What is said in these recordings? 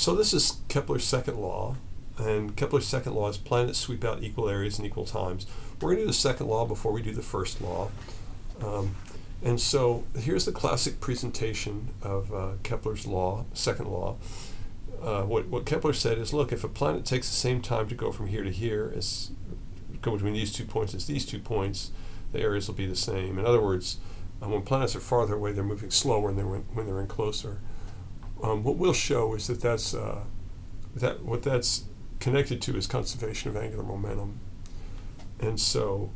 So this is Kepler's second law, and Kepler's second law is planets sweep out equal areas in equal times. We're going to do the second law before we do the first law. And so here's the classic presentation of Kepler's law, second law. What Kepler said is, look, if a planet takes the same time to go from here to here as go between these 2 points as these 2 points, the areas will be the same. In other words, when planets are farther away, they're moving slower than when they're in closer. What we'll show is that what that's connected to is conservation of angular momentum. And so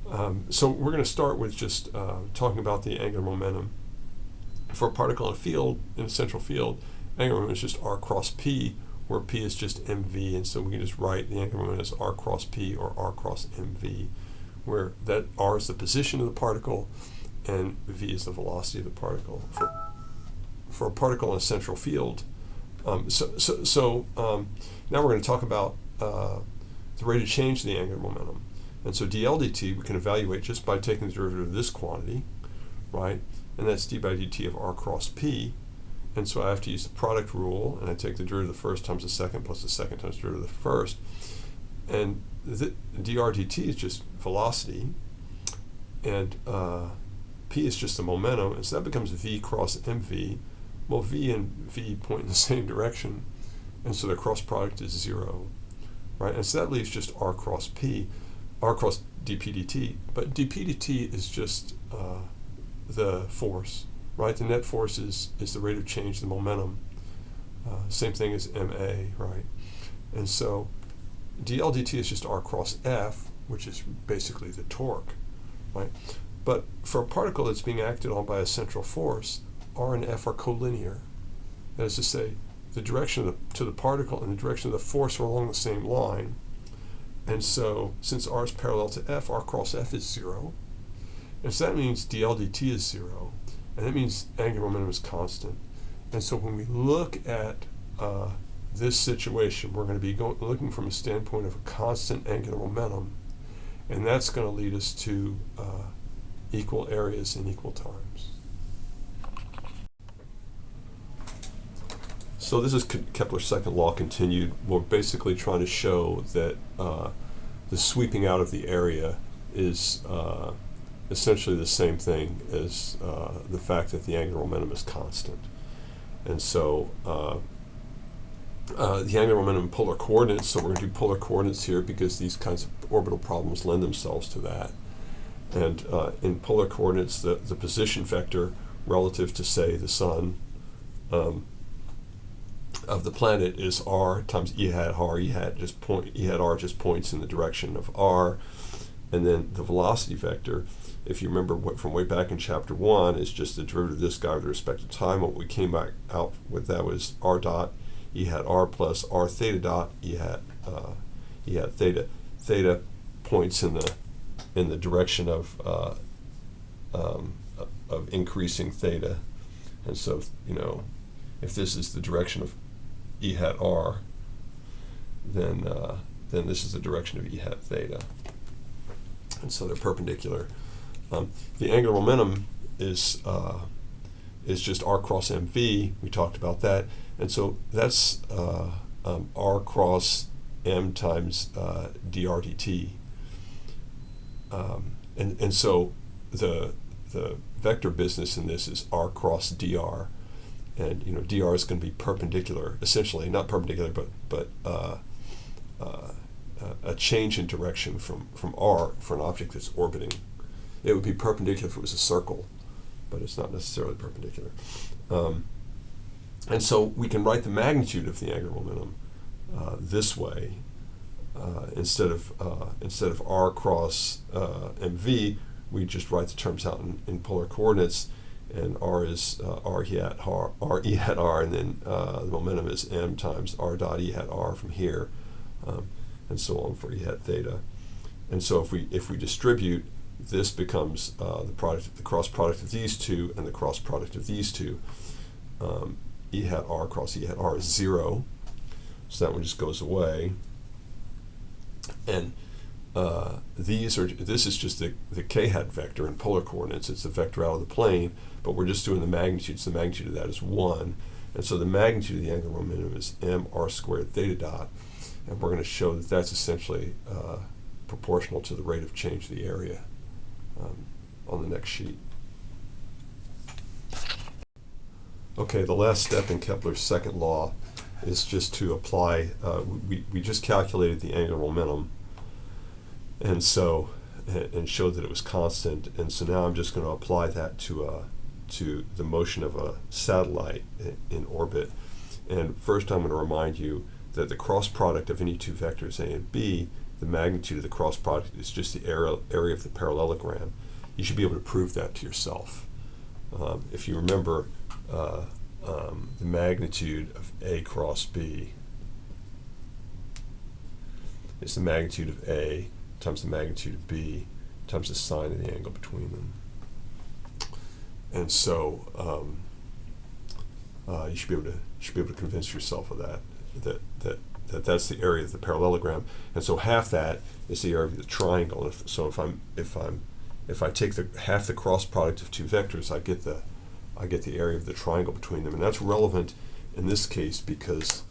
we're going to start with just talking about the angular momentum. For a particle in a field, in a central field, angular momentum is just r cross p, where p is just mv, and so we can just write the angular momentum as r cross p or r cross mv, where that r is the position of the particle and v is the velocity of the particle. For a particle in a central field, now we're going to talk about the rate of change of the angular momentum. And so dl dt we can evaluate just by taking the derivative of this quantity, right? And that's d by dt of r cross p. And so I have to use the product rule, and I take the derivative of the first times the second plus the second times the derivative of the first. And dr dt is just velocity, and p is just the momentum, and so that becomes v cross mv. Well, v and v point in the same direction, and so the cross product is 0, right? And so that leaves just r cross p, r cross dp dt. But dp dt is just the force, right? The net force is the rate of change, the momentum. Same thing as ma, right? And so dl dt is just r cross f, which is basically the torque, right? But for a particle that's being acted on by a central force, r and f are collinear. That is to say, the direction to the particle and the direction of the force are along the same line. And so, since r is parallel to f, r cross f is 0. And so that means dl dt is 0. And that means angular momentum is constant. And so when we look at this situation, we're going to be looking from a standpoint of a constant angular momentum. And that's going to lead us to equal areas in equal times. So this is Kepler's second law continued. We're basically trying to show that the sweeping out of the area is essentially the same thing as the fact that the angular momentum is constant. And so the angular momentum in polar coordinates, so we're going to do polar coordinates here because these kinds of orbital problems lend themselves to that. And in polar coordinates, the position vector relative to, say, the sun of the planet is r times e hat r. E hat r just points in the direction of r, and then the velocity vector, if you remember from way back in chapter 1, is just the derivative of this guy with respect to time. What we came back out with that was r dot e hat r plus r theta dot e hat theta. Theta points in the direction of increasing theta, and so if this is the direction of e hat r, then this is the direction of e hat theta, and so they're perpendicular. The angular momentum is just r cross mv. We talked about that, and so that's r cross m times dr dt. And so the vector business in this is r cross dr. And dr is going to be perpendicular, essentially not perpendicular, but a change in direction from r for an object that's orbiting. It would be perpendicular if it was a circle, but it's not necessarily perpendicular. And so we can write the magnitude of the angular momentum this way. Instead of r cross mv, we just write the terms out in polar coordinates. And r is r e hat r, and then the momentum is m times r dot e hat r from here, and so on for e hat theta. And so if we distribute, this becomes the cross product of these two and the cross product of these two. E hat r cross e hat r is 0, so that one just goes away. And this is just the k hat vector in polar coordinates. It's the vector out of the plane, but we're just doing the magnitude. So the magnitude of that is 1. And so the magnitude of the angular momentum is mr squared theta dot, and we're going to show that that's essentially proportional to the rate of change of the area on the next sheet. Okay, the last step in Kepler's second law is just to apply, we just calculated the angular momentum, and so, and showed that it was constant, and so now I'm just going to apply that to the motion of a satellite in orbit. And first I'm going to remind you that the cross product of any two vectors A and B, the magnitude of the cross product is just the area of the parallelogram. You should be able to prove that to yourself. If you remember, the magnitude of A cross B is the magnitude of A times the magnitude of B times the sine of the angle between them. And so you should be able to convince yourself of that's the area of the parallelogram. And so half that is the area of the triangle. So if I take half the cross product of two vectors, I get the area of the triangle between them. And that's relevant in this case because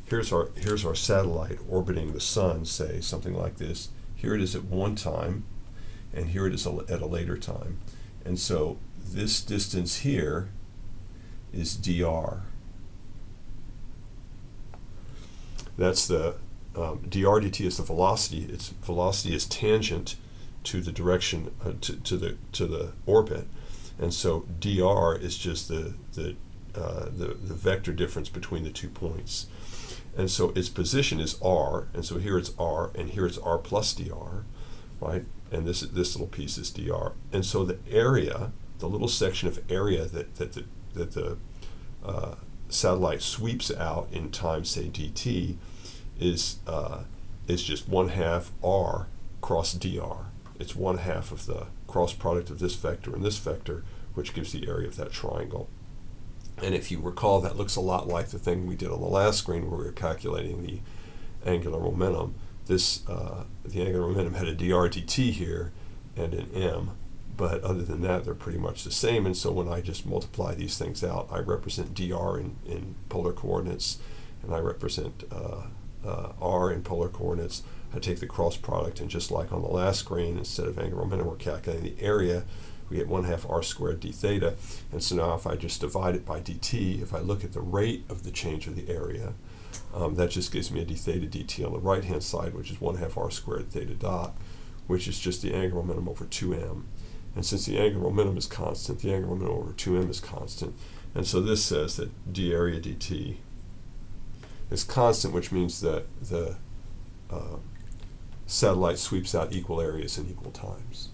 here's our satellite orbiting the sun, say something like this. Here it is at one time, and here it is at a later time. And so this distance here is dr. That's the dr dt is the velocity. Its velocity is tangent to the direction to the orbit, and so dr is just the vector difference between the 2 points. And so its position is r, and so here it's r, and here it's r plus dr, right? And this little piece is dr. And so the area, the little section of area that the satellite sweeps out in time, say dt, is just 1/2 r cross dr. It's 1/2 of the cross product of this vector and this vector, which gives the area of that triangle. And if you recall, that looks a lot like the thing we did on the last screen where we were calculating the angular momentum. The angular momentum had a dr dt here and an m, but other than that, they're pretty much the same. And so when I just multiply these things out, I represent dr in polar coordinates, and I represent r in polar coordinates. I take the cross product, and just like on the last screen, instead of angular momentum, we're calculating the area. We get 1/2 r squared d theta. And so now if I just divide it by dt, if I look at the rate of the change of the area, that just gives me a d theta dt on the right hand side, which is 1/2 r squared theta dot, which is just the angular momentum over 2m. And since the angular momentum is constant, the angular momentum over 2m is constant. And so this says that d area dt is constant, which means that the satellite sweeps out equal areas in equal times.